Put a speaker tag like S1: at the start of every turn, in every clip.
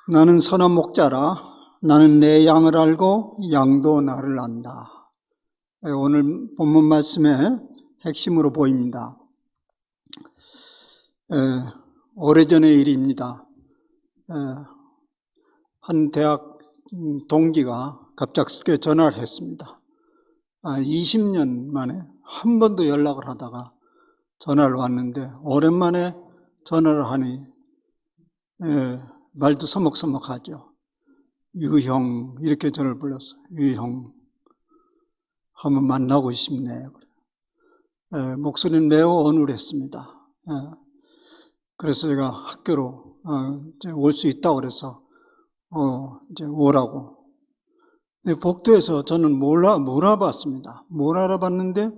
S1: 나는 선한 목자라. 나는 내 양을 알고 양도 나를 안다. 오늘 본문 말씀의 핵심으로 보입니다. 오래전의 일입니다. 한 대학 동기가 갑작스럽게 전화를 했습니다. 20년 만에 한 번도 연락을 하다가 전화를 왔는데, 오랜만에 전화를 하니 말도 서먹서먹하죠. 유형, 이렇게 저를 불렀어요. 유형, 한번 만나고 싶네. 목소리는 매우 어눌했습니다. 그래서 제가 학교로 올 수 있다고 그래서 이제 오라고. 근데 복도에서 저는 뭘 알아봤습니다. 뭘 알아봤는데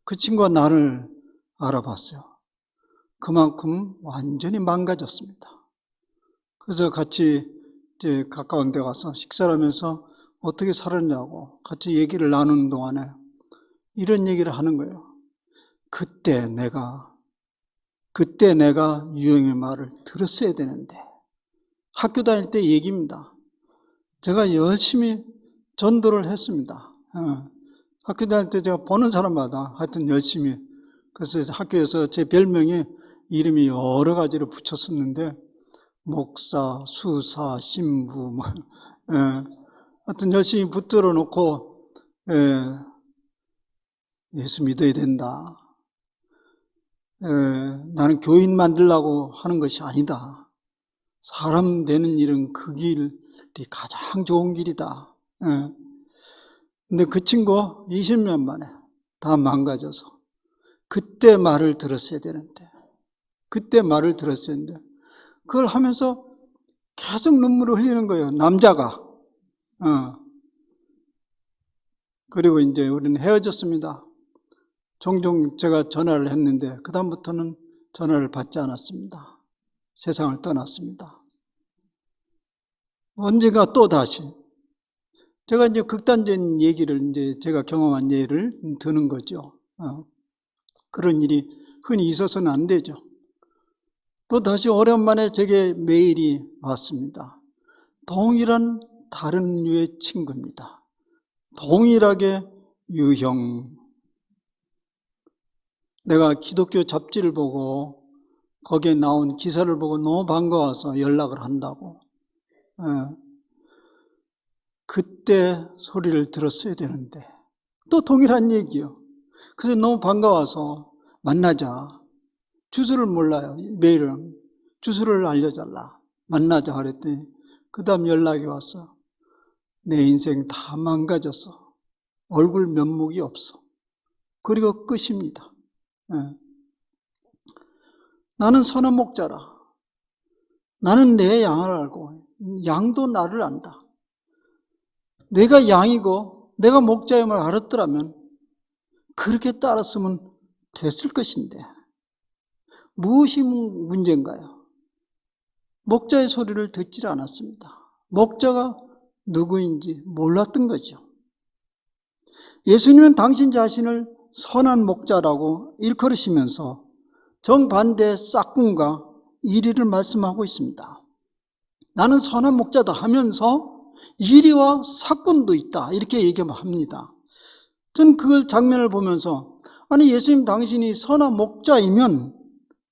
S1: 그 친구가 나를 알아봤어요. 그만큼 완전히 망가졌습니다. 그래서 같이 이제 가까운 데 가서 식사를 하면서 어떻게 살았냐고 같이 얘기를 나누는 동안에 이런 얘기를 하는 거예요. 그때 내가 유형의 말을 들었어야 되는데. 학교 다닐 때 얘기입니다. 제가 열심히 전도를 했습니다. 학교 다닐 때 제가 보는 사람마다 하여튼 열심히. 그래서 학교에서 제 별명에 이름이 여러 가지로 붙였었는데, 목사, 수사, 신부, 하여튼 열심히 붙들어 놓고, 예수 믿어야 된다. 나는 교인 만들려고 하는 것이 아니다. 사람 되는 일은 그 길이 가장 좋은 길이다. 근데 그 친구 20년 만에 다 망가져서 그때 말을 들었어야 되는데, 그걸 하면서 계속 눈물을 흘리는 거예요, 남자가. 그리고 이제 우리는 헤어졌습니다. 종종 제가 전화를 했는데 그다음부터는 전화를 받지 않았습니다. 세상을 떠났습니다. 언젠가 또 다시 제가 이제 극단적인 얘기를, 이제 제가 경험한 예를 드는 거죠. 그런 일이 흔히 있어서는 안 되죠. 또 다시 오랜만에 제게 메일이 왔습니다. 동일한 다른 류의 친구입니다. 동일하게 유형. 내가 기독교 잡지를 보고 거기에 나온 기사를 보고 너무 반가워서 연락을 한다고. 그때 소리를 들었어야 되는데. 또 동일한 얘기요. 그래서 너무 반가워서 만나자. 주소를 몰라요. 메일은 주소를 알려달라. 만나자 그랬더니 그 다음 연락이 왔어. 내 인생 다 망가졌어. 얼굴 면목이 없어. 그리고 끝입니다. 나는 선한 목자라. 나는 내 양을 알고 양도 나를 안다. 내가 양이고 내가 목자임을 알았더라면 그렇게 따랐으면 됐을 것인데 무엇이 문제인가요? 목자의 소리를 듣질 않았습니다. 목자가 누구인지 몰랐던 거죠. 예수님은 당신 자신을 선한 목자라고 일컬으시면서 정반대의 싹군과 이리를 말씀하고 있습니다. 나는 선한 목자다 하면서 이리와 삭군도 있다, 이렇게 얘기합니다. 전 그 장면을 보면서, 아니 예수님 당신이 선한 목자이면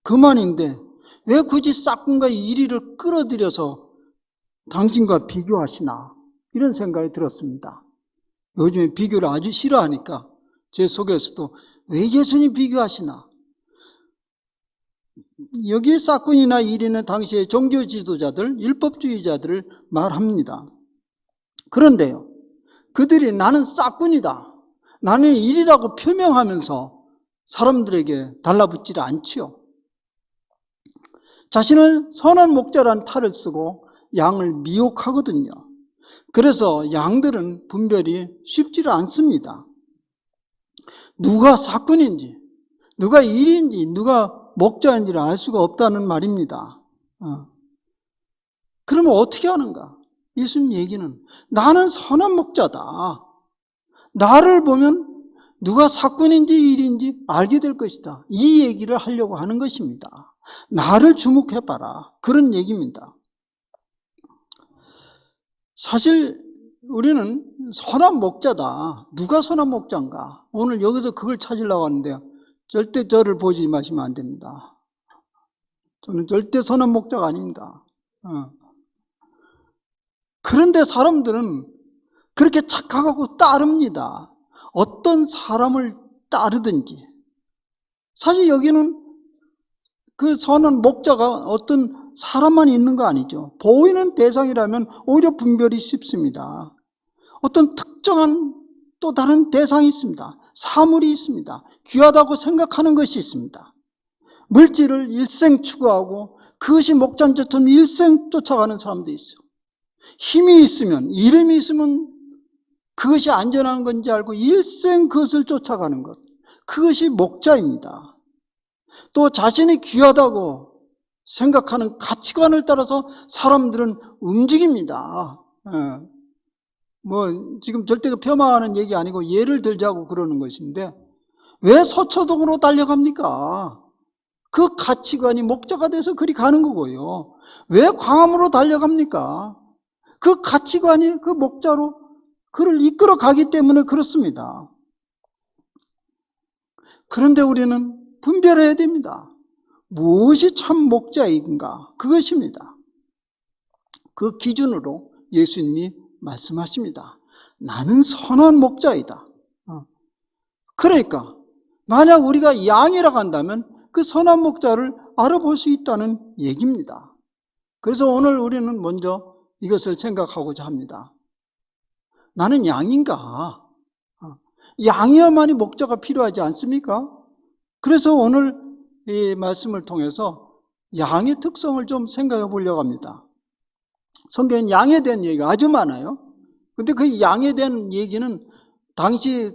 S1: 그만인데 왜 굳이 싹군과 이리를 끌어들여서 당신과 비교하시나, 이런 생각이 들었습니다. 요즘에 비교를 아주 싫어하니까 제 속에서도 왜 예수님 비교하시나. 여기 싹군이나 이리는 당시의 종교 지도자들, 율법주의자들을 말합니다. 그런데요, 그들이 나는 싹군이다, 나는 이리라고 표명하면서 사람들에게 달라붙지 않지요. 자신을 선한 목자란 탈을 쓰고 양을 미혹하거든요. 그래서 양들은 분별이 쉽지를 않습니다. 누가 싹군인지, 누가 이리인지, 누가 목자인지를 알 수가 없다는 말입니다. 그러면 어떻게 하는가? 예수님 얘기는 나는 선한 목자다. 나를 보면 누가 삭군인지 일인지 알게 될 것이다. 이 얘기를 하려고 하는 것입니다. 나를 주목해봐라. 그런 얘기입니다. 사실 우리는 선한 목자다. 누가 선한 목자인가? 오늘 여기서 그걸 찾으려고 하는데요. 절대 저를 보지 마시면 안 됩니다. 저는 절대 선한 목자가 아닙니다. 그런데 사람들은 그렇게 착각하고 따릅니다. 어떤 사람을 따르든지. 사실 여기는 그 선한 목자가 어떤 사람만 있는 거 아니죠. 보이는 대상이라면 오히려 분별이 쉽습니다. 어떤 특정한 또 다른 대상이 있습니다. 사물이 있습니다. 귀하다고 생각하는 것이 있습니다. 물질을 일생 추구하고 그것이 목자인 것처럼 일생 쫓아가는 사람도 있어요. 힘이 있으면, 이름이 있으면 그것이 안전한 건지 알고 일생 그것을 쫓아가는 것. 그것이 목자입니다. 또 자신이 귀하다고 생각하는 가치관을 따라서 사람들은 움직입니다. 지금 절대 폄하하는 얘기 아니고 예를 들자고 그러는 것인데, 왜 서초동으로 달려갑니까? 그 가치관이 목자가 돼서 그리 가는 거고요. 왜 광화문으로 달려갑니까? 그 가치관이 그 목자로 그를 이끌어 가기 때문에 그렇습니다. 그런데 우리는 분별해야 됩니다. 무엇이 참 목자인가? 그것입니다. 그 기준으로 예수님이 말씀하십니다. 나는 선한 목자이다. 그러니까 만약 우리가 양이라고 한다면 그 선한 목자를 알아볼 수 있다는 얘기입니다. 그래서 오늘 우리는 먼저 이것을 생각하고자 합니다. 나는 양인가? 양이야만이 목자가 필요하지 않습니까? 그래서 오늘 이 말씀을 통해서 양의 특성을 좀 생각해 보려고 합니다. 성경엔 양에 대한 얘기가 아주 많아요. 근데 그 양에 대한 얘기는 당시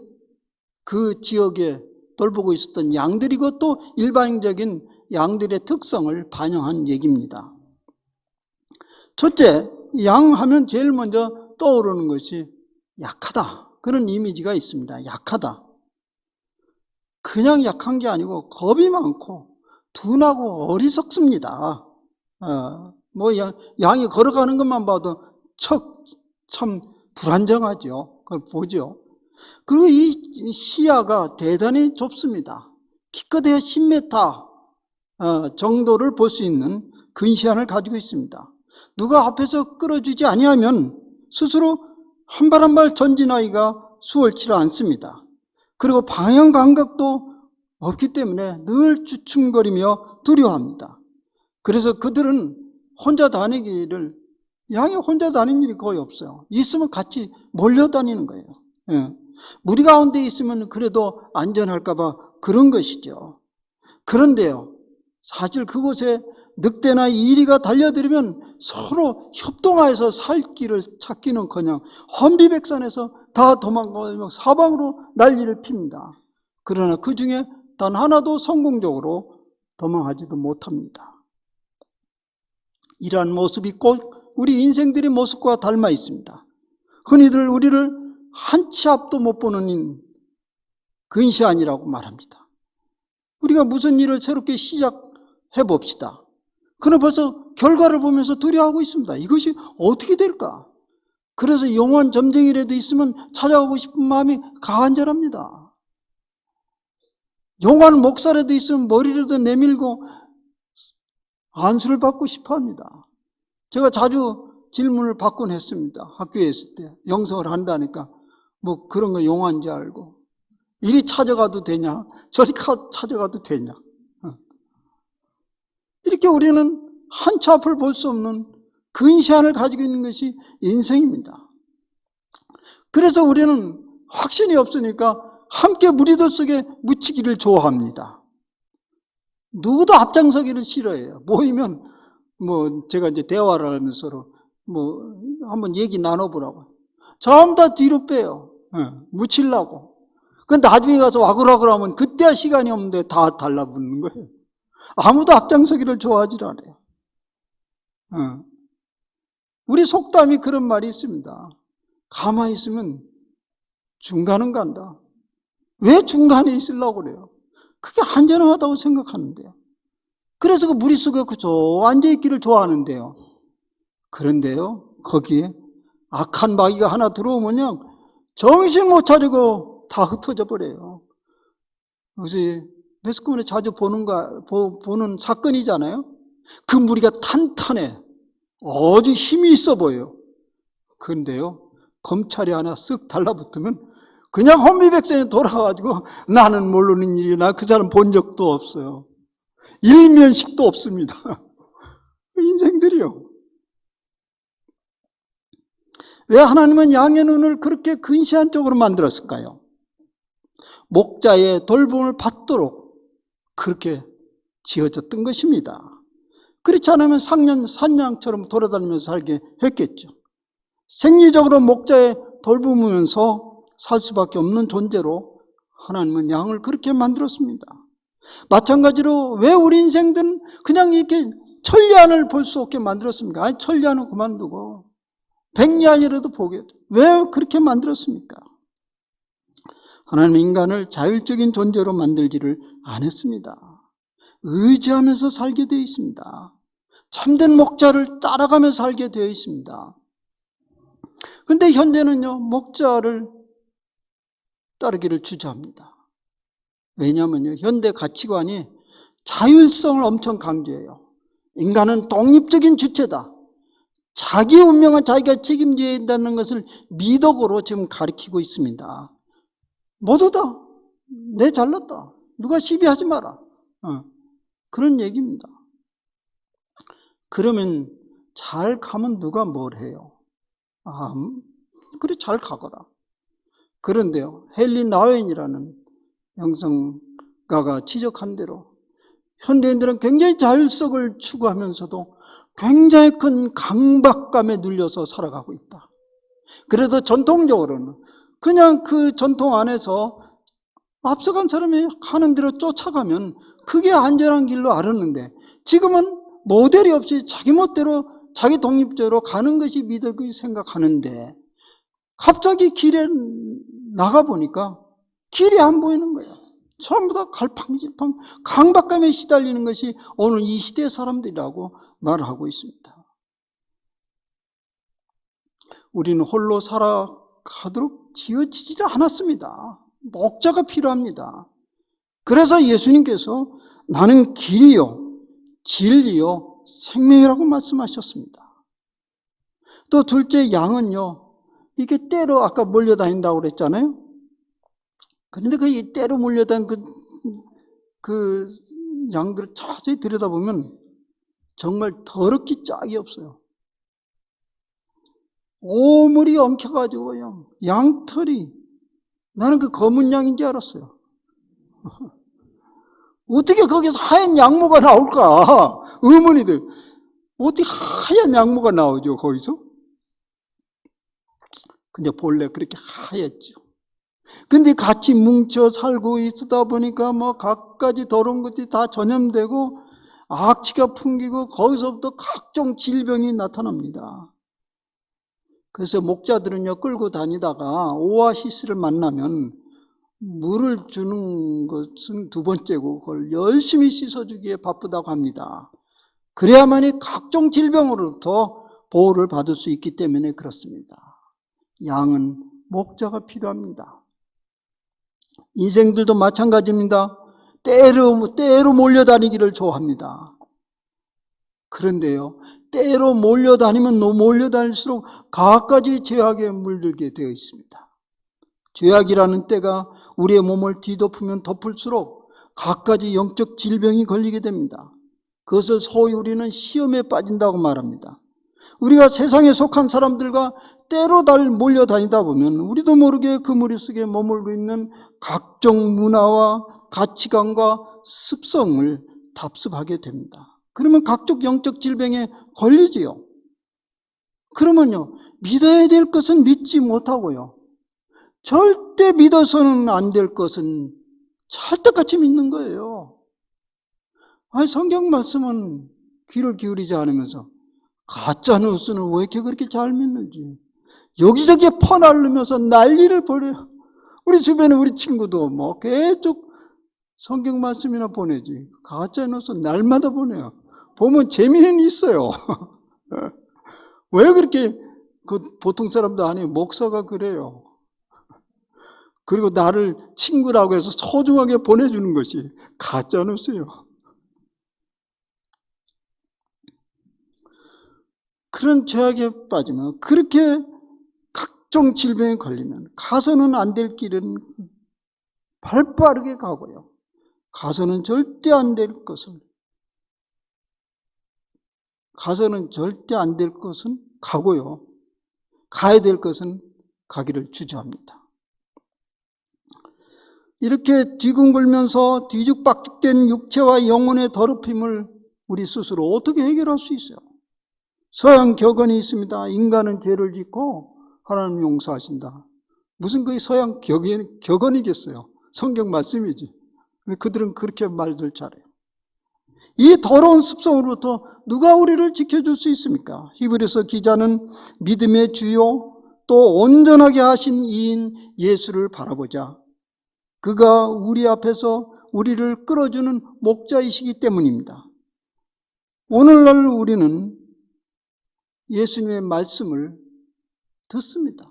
S1: 그 지역에 돌보고 있었던 양들이고 또 일반적인 양들의 특성을 반영한 얘기입니다. 첫째, 양 하면 제일 먼저 떠오르는 것이 약하다. 그런 이미지가 있습니다. 약하다. 그냥 약한 게 아니고 겁이 많고 둔하고 어리석습니다. 양이 걸어가는 것만 봐도 참 불안정하죠. 그걸 보죠. 그리고 이 시야가 대단히 좁습니다. 기껏해야 10m 정도를 볼 수 있는 근시안을 가지고 있습니다. 누가 앞에서 끌어주지 아니하면 스스로 한 발 한 발 전진하기가 수월치 않습니다. 그리고 방향 감각도 없기 때문에 늘 주춤거리며 두려워합니다. 그래서 그들은 혼자 다니기를, 양이 혼자 다니는 일이 거의 없어요. 있으면 같이 몰려다니는 거예요. 무리 가운데 있으면 그래도 안전할까 봐 그런 것이죠. 그런데요, 사실 그곳에 늑대나 이리가 달려들면 서로 협동하여서 살 길을 찾기는커녕 혼비백산해서 다 도망가며 사방으로 난리를 핍니다. 그러나 그 중에 단 하나도 성공적으로 도망하지도 못합니다. 이러한 모습이 꼭 우리 인생들의 모습과 닮아 있습니다. 흔히들 우리를 한 치 앞도 못 보는 근시안이라고 말합니다. 우리가 무슨 일을 새롭게 시작해 봅시다. 그러나 벌써 결과를 보면서 두려워하고 있습니다. 이것이 어떻게 될까? 그래서 영원 점쟁이라도 있으면 찾아가고 싶은 마음이 가한절합니다. 영원 목사라도 있으면 머리라도 내밀고 안수를 받고 싶어 합니다. 제가 자주 질문을 받곤 했습니다. 학교에 있을 때 영성을 한다니까 뭐 그런 거 용어인지 알고, 이리 찾아가도 되냐, 저리 찾아가도 되냐. 이렇게 우리는 한치 앞을 볼 수 없는 근시안을 가지고 있는 것이 인생입니다. 그래서 우리는 확신이 없으니까 함께 무리들 속에 묻히기를 좋아합니다. 누구도 앞장서기를 싫어해요. 모이면 제가 이제 대화를 하면서 서로 한번 얘기 나눠보라고. 전부 다 뒤로 빼요. 묻히려고. 그 나중에 가서 와글와글 하면 그때야 시간이 없는데 다 달라붙는 거예요. 아무도 앞장서기를 좋아하지 않아요. 우리 속담이 그런 말이 있습니다. 가만히 있으면 중간은 간다. 왜 중간에 있으려고 그래요? 그게 안전하다고 생각하는데요. 그래서 그 무리 속에 앉아있기를 좋아하는데요. 그런데요, 거기에 악한 마귀가 하나 들어오면요, 정신 못 차리고 다 흩어져 버려요. 요새 매스컴에 자주 보는 사건이잖아요. 그 무리가 탄탄해. 아주 힘이 있어 보여요. 그런데요, 검찰이 하나 쓱 달라붙으면 그냥 혼비백산에 돌아가가지고 나는 모르는 일이야. 나 그 사람 본 적도 없어요. 일면식도 없습니다. 인생들이요. 왜 하나님은 양의 눈을 그렇게 근시한 쪽으로 만들었을까요? 목자의 돌봄을 받도록 그렇게 지어졌던 것입니다. 그렇지 않으면 산양처럼 돌아다니면서 살게 했겠죠. 생리적으로 목자의 돌보면서 살 수밖에 없는 존재로 하나님은 양을 그렇게 만들었습니다. 마찬가지로 왜 우리 인생들은 그냥 이렇게 천리안을 볼 수 없게 만들었습니까? 아니, 천리안은 그만두고 백리안이라도 보게 돼. 왜 그렇게 만들었습니까? 하나님은 인간을 자율적인 존재로 만들지를 않았습니다. 의지하면서 살게 되어 있습니다. 참된 목자를 따라가면서 살게 되어 있습니다. 그런데 현대는요, 목자를 따르기를 주저합니다. 왜냐하면요, 현대 가치관이 자율성을 엄청 강조해요. 인간은 독립적인 주체다. 자기 운명은 자기가 책임져야 한다는 것을 미덕으로 지금 가르치고 있습니다. 모두 다 내 잘났다. 누가 시비하지 마라. 그런 얘기입니다. 그러면 잘 가면 누가 뭘 해요? 그래, 잘 가거라. 그런데요, 헨리 나우엔이라는 영성가가 지적한 대로 현대인들은 굉장히 자율성을 추구하면서도 굉장히 큰 강박감에 눌려서 살아가고 있다. 그래도 전통적으로는 그냥 그 전통 안에서 앞서간 사람이 가는 대로 쫓아가면 그게 안전한 길로 알았는데, 지금은 모델이 없이 자기 멋대로 자기 독립적으로 가는 것이 미덕이 생각하는데, 갑자기 길에 나가보니까 길이 안 보이는 거예요. 전부 다 갈팡질팡 강박감에 시달리는 것이 오늘 이 시대의 사람들이라고 말을 하고 있습니다. 우리는 홀로 살아가도록 지어지지 않았습니다. 목자가 필요합니다. 그래서 예수님께서 나는 길이요 진리요 생명이라고 말씀하셨습니다. 또 둘째, 양은요, 이게 때로 아까 몰려다닌다고 그랬잖아요. 그런데 그 때로 몰려다닌 그 양들을 자세히 들여다보면 정말 더럽기 짝이 없어요. 오물이 엉켜가지고요, 양털이, 나는 그 검은 양인 줄 알았어요. 어떻게 거기서 하얀 양모가 나올까? 의문이 돼요. 어떻게 하얀 양모가 나오죠, 거기서? 근데 본래 그렇게 하얗죠. 근데 같이 뭉쳐 살고 있다 보니까 뭐 갖가지 더러운 것들이 다 전염되고 악취가 풍기고 거기서부터 각종 질병이 나타납니다. 그래서 목자들은요, 끌고 다니다가 오아시스를 만나면 물을 주는 것은 두 번째고 그걸 열심히 씻어주기에 바쁘다고 합니다. 그래야만이 각종 질병으로부터 보호를 받을 수 있기 때문에 그렇습니다. 양은 목자가 필요합니다. 인생들도 마찬가지입니다. 때로 몰려다니기를 좋아합니다. 그런데요, 때로 몰려다니면 몰려다닐수록 갖가지 죄악에 물들게 되어 있습니다. 죄악이라는 때가 우리의 몸을 뒤덮으면 덮을수록 갖가지 영적 질병이 걸리게 됩니다. 그것을 소위 우리는 시험에 빠진다고 말합니다. 우리가 세상에 속한 사람들과 때로 몰려다니다 보면 우리도 모르게 그 무리 속에 머물고 있는 각종 문화와 가치관과 습성을 답습하게 됩니다. 그러면 각종 영적 질병에 걸리지요. 그러면요, 믿어야 될 것은 믿지 못하고요, 절대 믿어서는 안 될 것은 찰떡같이 믿는 거예요. 아니, 성경 말씀은 귀를 기울이지 않으면서 가짜 뉴스는 왜 이렇게 그렇게 잘 믿는지 여기저기 퍼날르면서 난리를 벌여요. 우리 주변에 우리 친구도 뭐 계속 성경 말씀이나 보내지 가짜 뉴스 날마다 보내요. 보면 재미는 있어요. 왜 그렇게 그 보통 사람도 아니에요. 목사가 그래요. 그리고 나를 친구라고 해서 소중하게 보내주는 것이 가짜 뉴스예요. 그런 죄악에 빠지면, 그렇게 각종 질병에 걸리면 가서는 안 될 길은 발빠르게 가고요, 가서는 절대 안 될 것은 가고요, 가야 될 것은 가기를 주저합니다. 이렇게 뒤궁굴면서 뒤죽박죽된 육체와 영혼의 더럽힘을 우리 스스로 어떻게 해결할 수 있어요? 서양 격언이 있습니다. 인간은 죄를 짓고 하나님 용서하신다. 무슨 그 서양 격언이겠어요? 성경 말씀이지. 그들은 그렇게 말들 잘해요. 이 더러운 습성으로부터 누가 우리를 지켜줄 수 있습니까? 히브리서 기자는 믿음의 주요 또 온전하게 하신 이인 예수를 바라보자. 그가 우리 앞에서 우리를 끌어주는 목자이시기 때문입니다. 오늘날 우리는 예수님의 말씀을 듣습니다.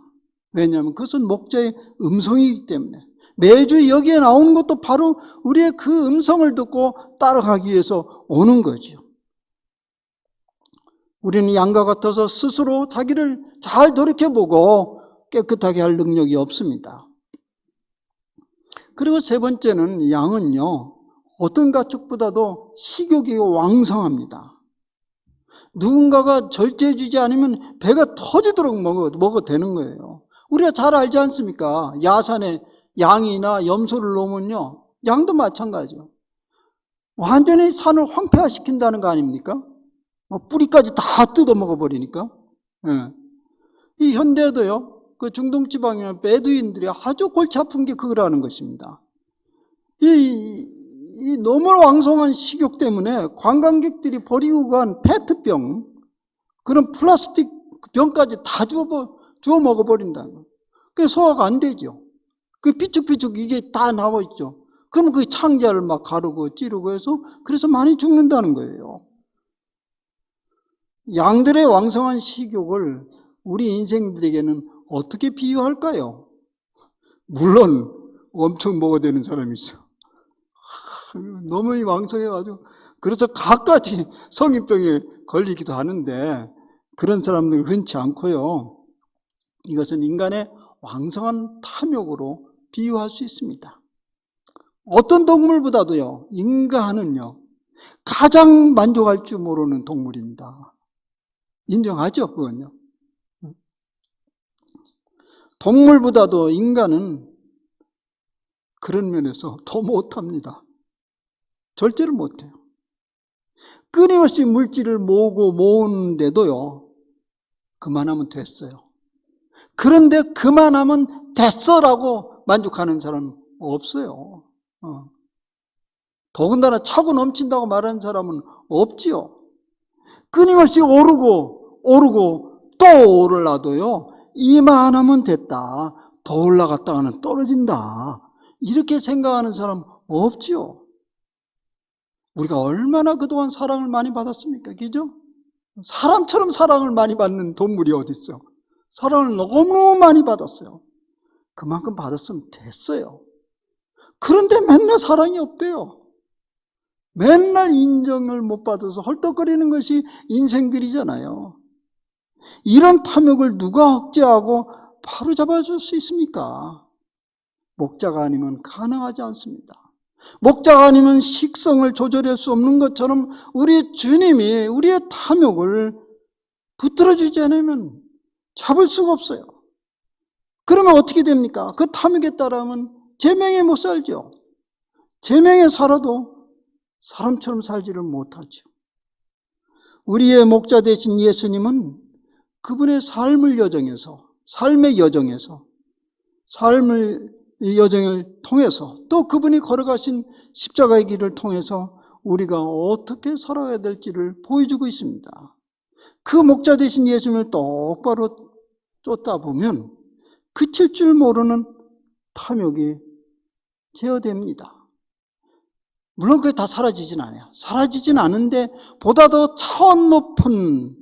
S1: 왜냐하면 그것은 목자의 음성이기 때문에. 매주 여기에 나오는 것도 바로 우리의 그 음성을 듣고 따라가기 위해서 오는 거죠. 우리는 양과 같아서 스스로 자기를 잘 돌이켜보고 깨끗하게 할 능력이 없습니다. 그리고 세 번째는, 양은요, 어떤 가축보다도 식욕이 왕성합니다. 누군가가 절제해 주지 않으면 배가 터지도록 먹어도 되는 거예요. 우리가 잘 알지 않습니까? 야산에 양이나 염소를 놓으면요, 양도 마찬가지죠. 완전히 산을 황폐화시킨다는 거 아닙니까? 뿌리까지 다 뜯어 먹어버리니까. 예. 이 현대에도요, 그 중동지방이나 베두인들이 아주 골치 아픈 게 그거라는 것입니다. 이 너무 왕성한 식욕 때문에 관광객들이 버리고 간 페트병, 그런 플라스틱 병까지 다 주워 먹어버린다는 거예요. 그게 소화가 안 되죠. 그 삐죽삐죽 이게 다 나와 있죠. 그럼 그 창자를 막 가르고 찌르고 해서 그래서 많이 죽는다는 거예요. 양들의 왕성한 식욕을 우리 인생들에게는 어떻게 비유할까요? 물론 엄청 먹어야 되는 사람이 있어. 너무 왕성해가지고 그래서 갖가지 성인병에 걸리기도 하는데, 그런 사람들은 흔치 않고요. 이것은 인간의 왕성한 탐욕으로 비유할 수 있습니다. 어떤 동물보다도요, 인간은요, 가장 만족할 줄 모르는 동물입니다. 인정하죠, 그건요? 동물보다도 인간은 그런 면에서 더 못합니다. 절제를 못해요. 끊임없이 물질을 모으는데도요, 그만하면 됐어요. 그런데 그만하면 됐어라고 만족하는 사람은 없어요. 더군다나 차고 넘친다고 말하는 사람은 없지요. 끊임없이 오르고 또 오르라도요, 이만하면 됐다, 더 올라갔다가는 떨어진다, 이렇게 생각하는 사람 없지요. 우리가 얼마나 그동안 사랑을 많이 받았습니까? 그죠? 사람처럼 사랑을 많이 받는 동물이 어디 있어? 사랑을 너무 많이 받았어요. 그만큼 받았으면 됐어요. 그런데 맨날 사랑이 없대요. 맨날 인정을 못 받아서 헐떡거리는 것이 인생들이잖아요. 이런 탐욕을 누가 억제하고 바로잡아 줄 수 있습니까? 목자가 아니면 가능하지 않습니다. 목자가 아니면 식성을 조절할 수 없는 것처럼 우리 주님이 우리의 탐욕을 붙들어 주지 않으면 잡을 수가 없어요. 그러면 어떻게 됩니까? 그 탐욕에 따르면 제명에 못 살죠. 제명에 살아도 사람처럼 살지를 못하죠. 우리의 목자 되신 예수님은 그분의 삶의 여정을 통해서, 또 그분이 걸어가신 십자가의 길을 통해서 우리가 어떻게 살아야 될지를 보여주고 있습니다. 그 목자 되신 예수님을 똑바로 쫓다 보면 그칠 줄 모르는 탐욕이 제어됩니다. 물론 그게 다 사라지진 않아요. 사라지진 않은데 보다 더 차원 높은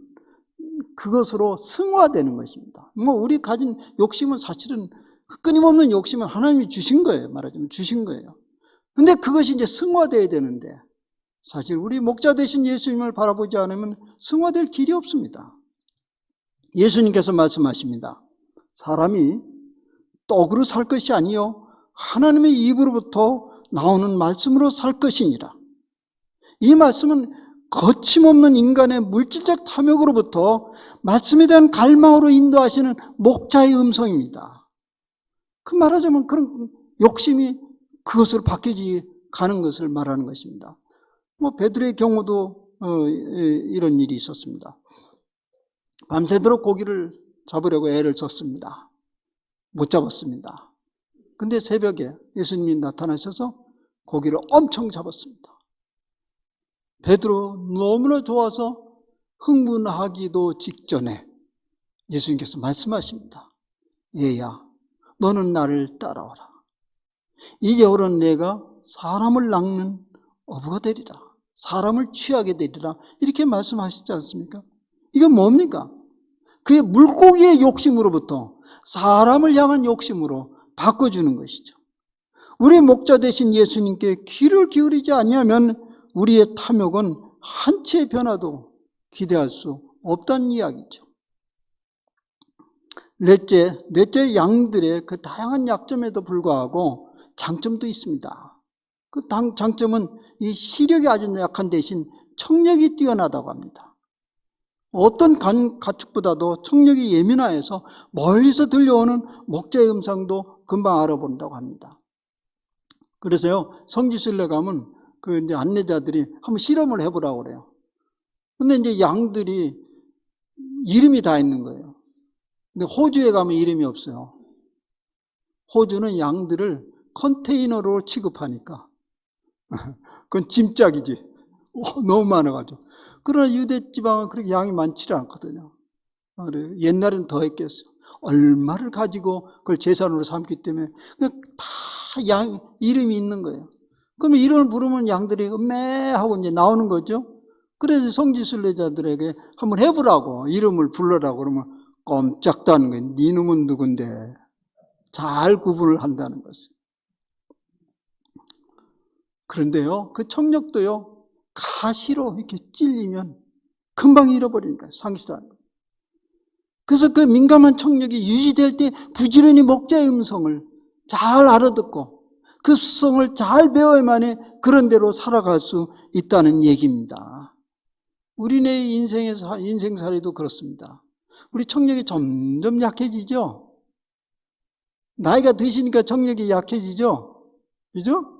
S1: 그것으로 승화되는 것입니다. 뭐 우리 가진 욕심은 사실은 끊임없는 욕심은 하나님이 주신 거예요. 말하자면 주신 거예요. 근데 그것이 이제 승화되어야 되는데 사실 우리 목자 되신 예수님을 바라보지 않으면 승화될 길이 없습니다. 예수님께서 말씀하십니다. 사람이 떡으로 살 것이 아니요 하나님의 입으로부터 나오는 말씀으로 살 것이니라. 이 말씀은 거침없는 인간의 물질적 탐욕으로부터 말씀에 대한 갈망으로 인도하시는 목자의 음성입니다. 그 말하자면 그런 욕심이 그것으로 바뀌지 가는 것을 말하는 것입니다. 뭐 베드로의 경우도 이런 일이 있었습니다. 밤새도록 고기를 잡으려고 애를 썼습니다. 못 잡았습니다. 근데 새벽에 예수님이 나타나셔서 고기를 엄청 잡았습니다. 베드로 너무나 좋아서 흥분하기도 직전에 예수님께서 말씀하십니다. 얘야, 너는 나를 따라오라. 이제부터는 내가 사람을 낚는 어부가 되리라. 사람을 취하게 되리라. 이렇게 말씀하시지 않습니까? 이건 뭡니까? 그의 물고기의 욕심으로부터 사람을 향한 욕심으로 바꿔주는 것이죠. 우리 목자 되신 예수님께 귀를 기울이지 아니하면 우리의 탐욕은 한치의 변화도 기대할 수 없다는 이야기죠. 넷째 양들의 그 다양한 약점에도 불구하고 장점도 있습니다. 그 장점은 이 시력이 아주 약한 대신 청력이 뛰어나다고 합니다. 어떤 가축보다도 청력이 예민하여서 멀리서 들려오는 목자의 음성도 금방 알아본다고 합니다. 그래서요, 성지순례 가면 그 이제 안내자들이 한번 실험을 해보라고 그래요. 근데 이제 양들이 이름이 다 있는 거예요. 근데 호주에 가면 이름이 없어요. 호주는 양들을 컨테이너로 취급하니까. 그건 짐짝이지. 너무 많아가지고. 그러나 유대 지방은 그렇게 양이 많지 않거든요. 옛날엔 더 했겠어요. 얼마를 가지고 그걸 재산으로 삼기 때문에 그냥 다 양 이름이 있는 거예요. 그러면 이름을 부르면 양들이 음메 하고 이제 나오는 거죠. 그래서 성지순례자들에게 한번 해보라고 이름을 불러라고 그러면 꼼짝도 않는 거예요. 네 놈은 누군데. 잘 구분을 한다는 것이에요. 그런데요, 그 청력도요, 가시로 이렇게 찔리면 금방 잃어버리는 거예요. 상실도 안 거예요. 그래서 그 민감한 청력이 유지될 때 부지런히 목자의 음성을 잘 알아듣고 그 습성을 잘 배워야만이 그런 대로 살아갈 수 있다는 얘기입니다. 우리네 인생살이도 그렇습니다. 우리 청력이 점점 약해지죠? 나이가 드시니까 청력이 약해지죠? 그죠?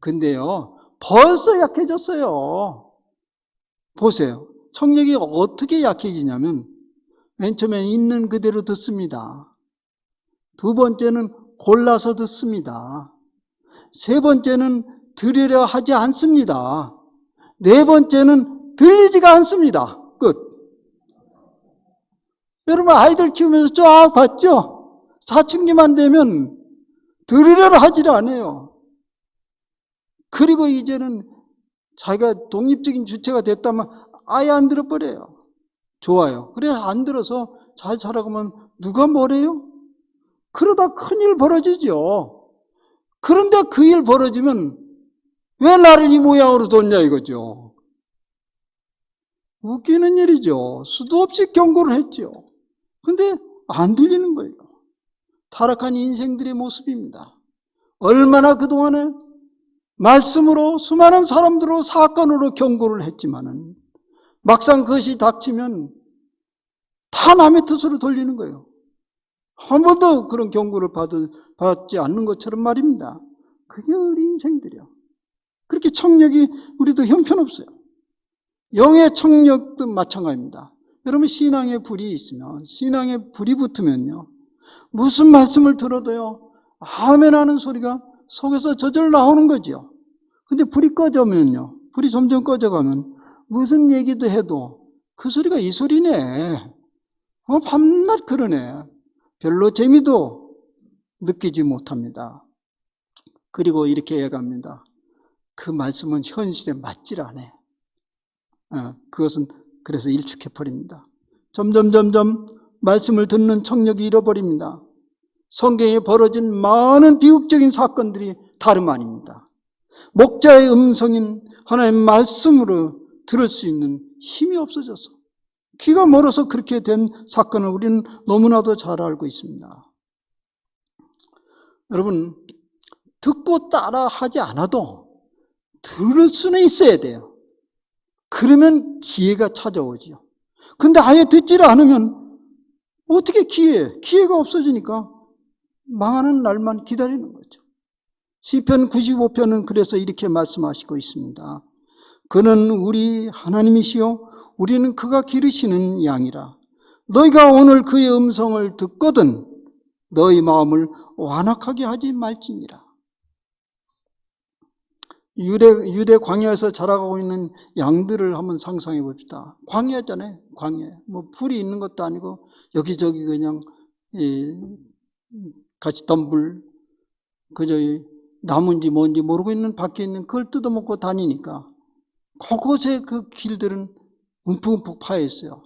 S1: 근데요, 벌써 약해졌어요. 보세요. 청력이 어떻게 약해지냐면, 맨 처음엔 있는 그대로 듣습니다. 두 번째는 골라서 듣습니다. 세 번째는 들으려 하지 않습니다. 네 번째는 들리지가 않습니다. 끝. 여러분 아이들 키우면서 쫙 봤죠? 사춘기만 되면 들으려 하지를 않아요. 그리고 이제는 자기가 독립적인 주체가 됐다면 아예 안 들어버려요. 좋아요. 그래서 안 들어서 잘 살아가면 누가 뭐래요? 그러다 큰일 벌어지죠. 그런데 그 일 벌어지면 왜 나를 이 모양으로 뒀냐 이거죠. 웃기는 일이죠. 수도 없이 경고를 했죠. 근데 안 들리는 거예요. 타락한 인생들의 모습입니다. 얼마나 그동안에 말씀으로 수많은 사람들로 사건으로 경고를 했지만은 막상 그것이 닥치면 다 남의 뜻으로 돌리는 거예요. 한 번도 그런 경고를 받지 않는 것처럼 말입니다. 그게 우리 인생들이요. 그렇게 청력이 우리도 형편없어요. 영의 청력도 마찬가지입니다. 여러분 신앙에 불이 있으면, 신앙에 불이 붙으면요, 무슨 말씀을 들어도요 아멘 하는 소리가 속에서 저절로 나오는 거죠. 근데 불이 꺼져면요, 불이 점점 꺼져가면 무슨 얘기도 해도 그 소리가 이 소리네, 밤낮 그러네, 별로 재미도 느끼지 못합니다. 그리고 이렇게 해갑니다. 그 말씀은 현실에 맞질 않아요. 그것은 그래서 일축해버립니다. 점점 말씀을 듣는 청력이 잃어버립니다. 성경에 벌어진 많은 비극적인 사건들이 다름 아닙니다. 목자의 음성인 하나님의 말씀으로 들을 수 있는 힘이 없어져서 귀가 멀어서 그렇게 된 사건을 우리는 너무나도 잘 알고 있습니다. 여러분, 듣고 따라 하지 않아도 들을 수는 있어야 돼요. 그러면 기회가 찾아오지요. 근데 아예 듣지를 않으면 어떻게 기회가 없어지니까 망하는 날만 기다리는 거죠. 시편 95편은 그래서 이렇게 말씀하시고 있습니다. 그는 우리 하나님이시요 우리는 그가 기르시는 양이라. 너희가 오늘 그의 음성을 듣거든 너희 마음을 완악하게 하지 말지니라. 유대 광야에서 자라가고 있는 양들을 한번 상상해 봅시다. 광야잖아요. 광야. 뭐 풀이 있는 것도 아니고 여기저기 그냥 가시덤불 그저 나무인지 뭔지 모르고 있는 밖에 있는 그걸 뜯어먹고 다니니까 곳곳에 그 길들은 움푹움푹 파여 있어요.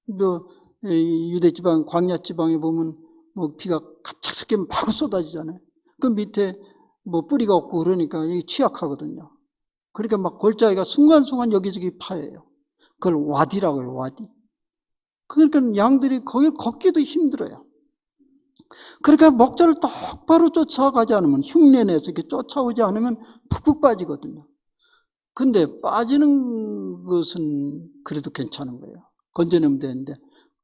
S1: 뭐 유대 지방, 광야 지방에 보면 뭐 비가 갑작스럽게 막 쏟아지잖아요. 그 밑에 뭐 뿌리가 없고 그러니까 이게 취약하거든요. 그러니까 막 골짜기가 순간순간 여기저기 파여요. 그걸 와디라고 해요, 와디. 그러니까 양들이 거길 걷기도 힘들어요. 그러니까 목자를 똑바로 쫓아가지 않으면, 흉내내서 이렇게 쫓아오지 않으면 푹푹 빠지거든요. 근데 빠지는 것은 그래도 괜찮은 거예요. 건져내면 되는데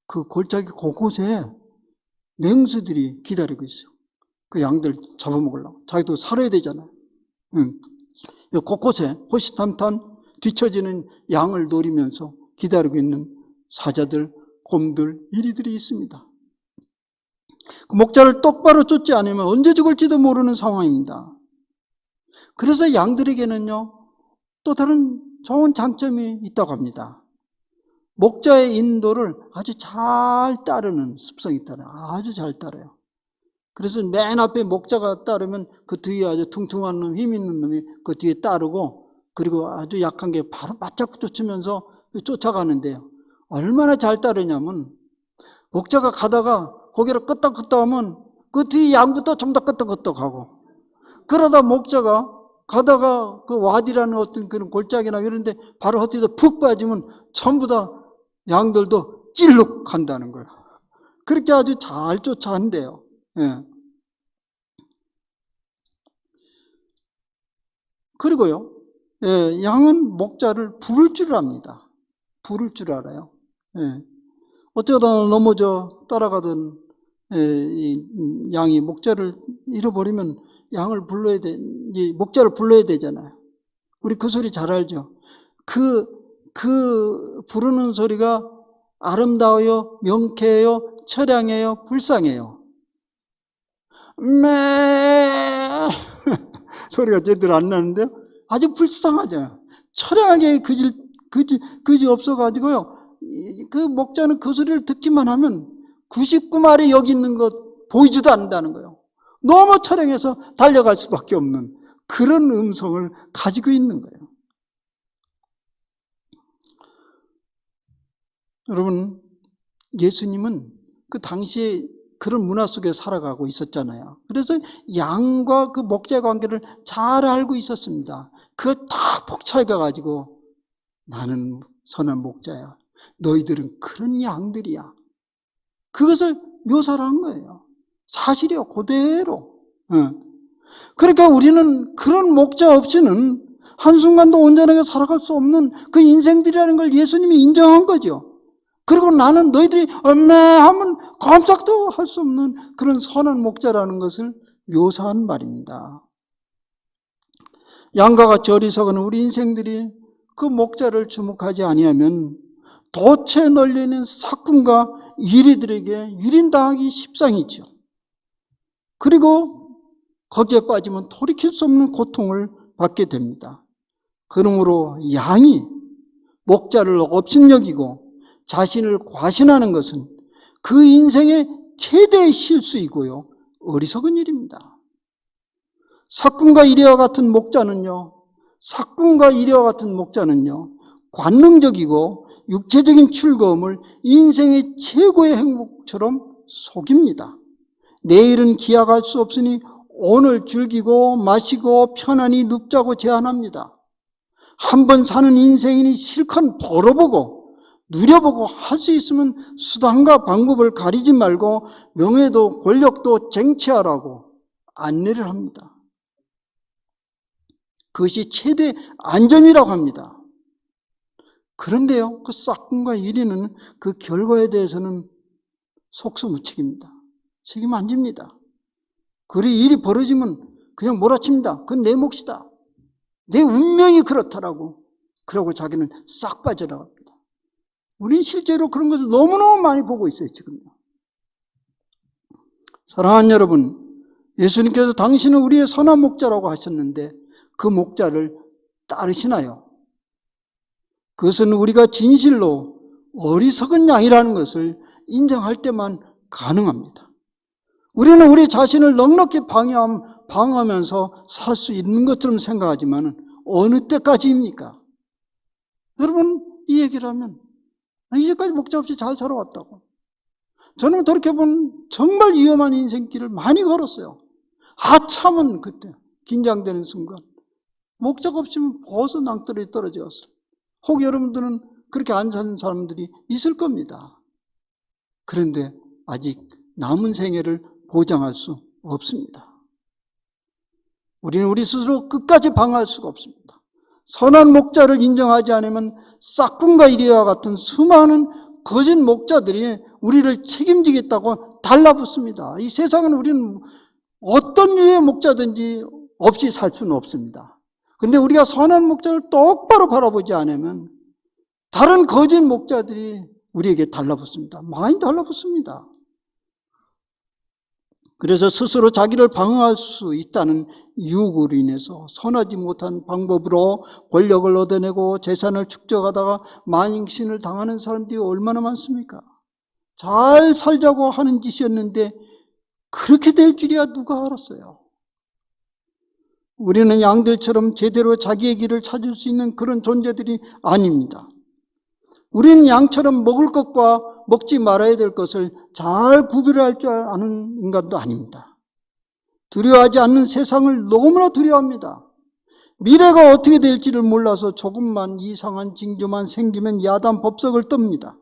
S1: 그 골짜기 곳곳에 맹수들이 기다리고 있어요. 그 양들 잡아먹으려고. 자기도 살아야 되잖아요. 곳곳에 호시탐탐 뒤처지는 양을 노리면서 기다리고 있는 사자들, 곰들, 이리들이 있습니다. 그 목자를 똑바로 쫓지 않으면 언제 죽을지도 모르는 상황입니다. 그래서 양들에게는요, 또 다른 좋은 장점이 있다고 합니다. 목자의 인도를 아주 잘 따르는 습성이 있다는, 아주 잘 따라요. 그래서 맨 앞에 목자가 따르면 그 뒤에 아주 퉁퉁한 놈, 힘 있는 놈이 그 뒤에 따르고, 그리고 아주 약한 게 바로 바짝 쫓으면서 쫓아가는데요. 얼마나 잘 따르냐면 목자가 가다가 고개를 끄덕끄덕 하면 그 뒤에 양부터 좀 더 끄덕끄덕 하고, 그러다 목자가 가다가 그 와디라는 어떤 그런 골짜기나 이런데 바로 헛디에서 푹 빠지면 전부 다 양들도 찔룩 한다는 거예요. 그렇게 아주 잘 쫓아간대요. 예. 그리고요, 예, 양은 목자를 부를 줄 압니다. 부를 줄 알아요. 예. 어쩌다 넘어져 따라가던 이 양이 목자를 잃어버리면 양을 불러야 돼, 이제 목자를 불러야 되잖아요. 우리 그 소리 잘 알죠? 그 부르는 소리가 아름다워요, 명쾌해요, 처량해요, 불쌍해요. 소리가 제대로 안 나는데요. 아주 불쌍하죠. 처량하게 그지 없어가지고요. 그 목자는 그 소리를 듣기만 하면 99마리 여기 있는 것 보이지도 않는다는 거예요. 너무 처량해서 달려갈 수밖에 없는 그런 음성을 가지고 있는 거예요. 여러분, 예수님은 그 당시에 그런 문화 속에 살아가고 있었잖아요. 그래서 양과 그 목자의 관계를 잘 알고 있었습니다. 그걸 다 폭찰해가지고 나는 선한 목자야, 너희들은 그런 양들이야, 그것을 묘사를 한 거예요. 사실이요, 그대로. 그러니까 우리는 그런 목자 없이는 한순간도 온전하게 살아갈 수 없는 그 인생들이라는 걸 예수님이 인정한 거죠. 그리고 나는 너희들이 하면 깜짝도 할 수 없는 그런 선한 목자라는 것을 묘사한 말입니다. 양과 같이 어리석은 우리 인생들이 그 목자를 주목하지 아니하면 도처에 널려있는 사꾼과 이리들에게 유린당하기 십상이죠. 그리고 거기에 빠지면 돌이킬 수 없는 고통을 받게 됩니다. 그러므로 양이 목자를 업신여기고 자신을 과신하는 것은 그 인생의 최대의 실수이고요, 어리석은 일입니다. 사꾼과 이리와 같은 목자는요, 관능적이고 육체적인 즐거움을 인생의 최고의 행복처럼 속입니다. 내일은 기약할 수 없으니 오늘 즐기고 마시고 편안히 눕자고 제안합니다. 한 번 사는 인생이니 실컷 벌어보고 누려보고 할 수 있으면 수단과 방법을 가리지 말고 명예도 권력도 쟁취하라고 안내를 합니다. 그것이 최대 안전이라고 합니다. 그런데요, 그 싹군과 이리는 그 결과에 대해서는 속수무책입니다. 책임 안 집니다. 그리 일이 벌어지면 그냥 몰아칩니다. 그건 내 몫이다. 내 운명이 그렇다라고. 그러고 자기는 싹 빠져나갑니다. 우린 실제로 그런 것을 너무너무 많이 보고 있어요, 지금요. 사랑하는 여러분, 예수님께서 당신은 우리의 선한 목자라고 하셨는데 그 목자를 따르시나요? 그것은 우리가 진실로 어리석은 양이라는 것을 인정할 때만 가능합니다. 우리는 우리 자신을 넉넉히 방어하면서 살 수 있는 것처럼 생각하지만 어느 때까지입니까? 여러분, 이 얘기를 하면 이제까지 목자 없이 잘 살아왔다고. 저는 돌이켜보면 정말 위험한 인생길을 많이 걸었어요. 하찮은 그때 긴장되는 순간 목자가 없으면 벌써 낭떠러지 떨어졌어요. 혹 여러분들은 그렇게 안 사는 사람들이 있을 겁니다. 그런데 아직 남은 생애를 보장할 수 없습니다. 우리는 우리 스스로 끝까지 방어할 수가 없습니다. 선한 목자를 인정하지 않으면 싹군과 이리와 같은 수많은 거짓 목자들이 우리를 책임지겠다고 달라붙습니다. 이 세상은 우리는 어떤 유의 목자든지 없이 살 수는 없습니다. 그런데 우리가 선한 목자를 똑바로 바라보지 않으면 다른 거짓 목자들이 우리에게 달라붙습니다. 많이 달라붙습니다. 그래서 스스로 자기를 방어할 수 있다는 유혹으로 인해서 선하지 못한 방법으로 권력을 얻어내고 재산을 축적하다가 만신을 당하는 사람들이 얼마나 많습니까? 잘 살자고 하는 짓이었는데 그렇게 될 줄이야 누가 알았어요? 우리는 양들처럼 제대로 자기의 길을 찾을 수 있는 그런 존재들이 아닙니다. 우리는 양처럼 먹을 것과 먹지 말아야 될 것을 잘 구별할 줄 아는 인간도 아닙니다. 두려워하지 않는 세상을 너무나 두려워합니다. 미래가 어떻게 될지를 몰라서 조금만 이상한 징조만 생기면 야단 법석을 떱니다.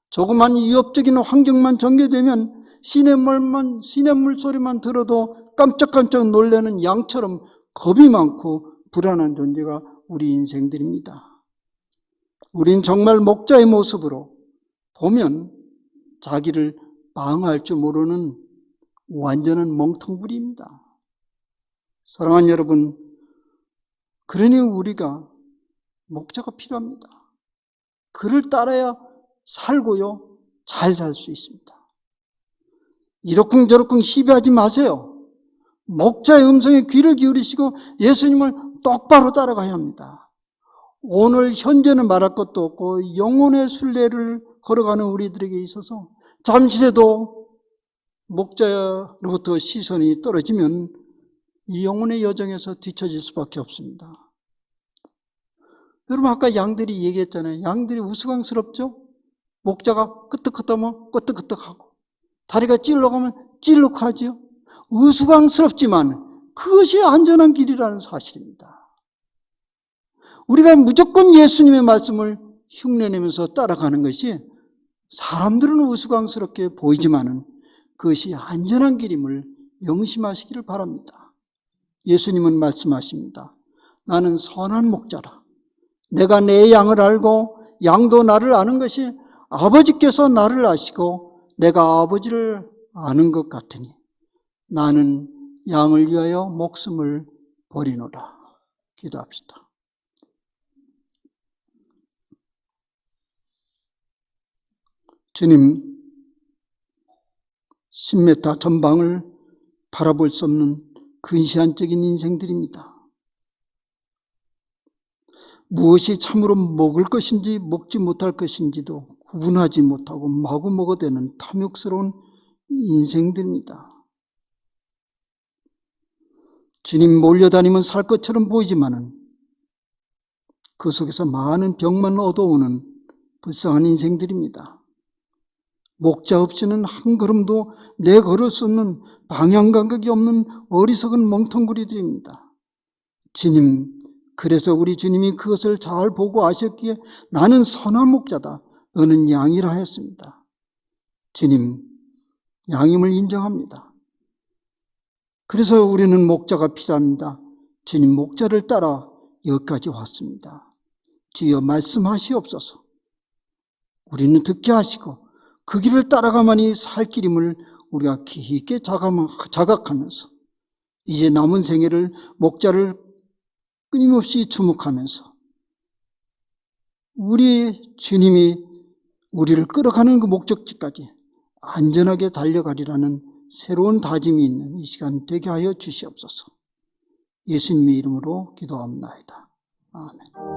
S1: 조그만 위협적인 환경만 전개되면 시냇물 소리만 들어도 깜짝깜짝 놀라는 양처럼 겁이 많고 불안한 존재가 우리 인생들입니다. 우린 정말 목자의 모습으로 보면 자기를 방어할 줄 모르는 완전한 멍텅구리입니다. 사랑하는 여러분, 그러니 우리가 목자가 필요합니다. 그를 따라야 살고요, 잘 살 수 있습니다. 이러쿵저러쿵 시비하지 마세요. 목자의 음성에 귀를 기울이시고 예수님을 똑바로 따라가야 합니다. 오늘 현재는 말할 것도 없고 영혼의 순례를 걸어가는 우리들에게 있어서 잠시라도 목자로부터 시선이 떨어지면 이 영혼의 여정에서 뒤처질 수밖에 없습니다. 여러분, 아까 양들이 얘기했잖아요. 양들이 우스꽝스럽죠? 목자가 끄떡끄떡하면 끄떡끄떡하고 다리가 찔러가면 찔룩하지요. 우스꽝스럽지만 그것이 안전한 길이라는 사실입니다. 우리가 무조건 예수님의 말씀을 흉내내면서 따라가는 것이 사람들은 우스꽝스럽게 보이지만은 그것이 안전한 길임을 명심하시기를 바랍니다. 예수님은 말씀하십니다. 나는 선한 목자라. 내가 내 양을 알고 양도 나를 아는 것이 아버지께서 나를 아시고 내가 아버지를 아는 것 같으니 나는 양을 위하여 목숨을 버리노라. 기도합시다. 주님, 10m 전방을 바라볼 수 없는 근시안적인 인생들입니다. 무엇이 참으로 먹을 것인지 먹지 못할 것인지도 구분하지 못하고 마구 먹어대는 탐욕스러운 인생들입니다. 주님, 몰려다니면 살 것처럼 보이지만은 그 속에서 많은 병만 얻어오는 불쌍한 인생들입니다. 목자 없이는 한 걸음도 내걸을 수 없는 방향 감각이 없는 어리석은 멍텅구리들입니다. 주님, 그래서 우리 주님이 그것을 잘 보고 아셨기에 나는 선한 목자다, 너는 양이라 했습니다. 주님, 양임을 인정합니다. 그래서 우리는 목자가 필요합니다. 주님 목자를 따라 여기까지 왔습니다. 주여 말씀하시옵소서. 우리는 듣게 하시고 그 길을 따라가만이 살 길임을 우리가 깊게 자각하면서 이제 남은 생애를 목자를 끊임없이 주목하면서 우리 주님이 우리를 끌어가는 그 목적지까지 안전하게 달려가리라는 새로운 다짐이 있는 이 시간 되게 하여 주시옵소서. 예수님의 이름으로 기도합니다. 아멘.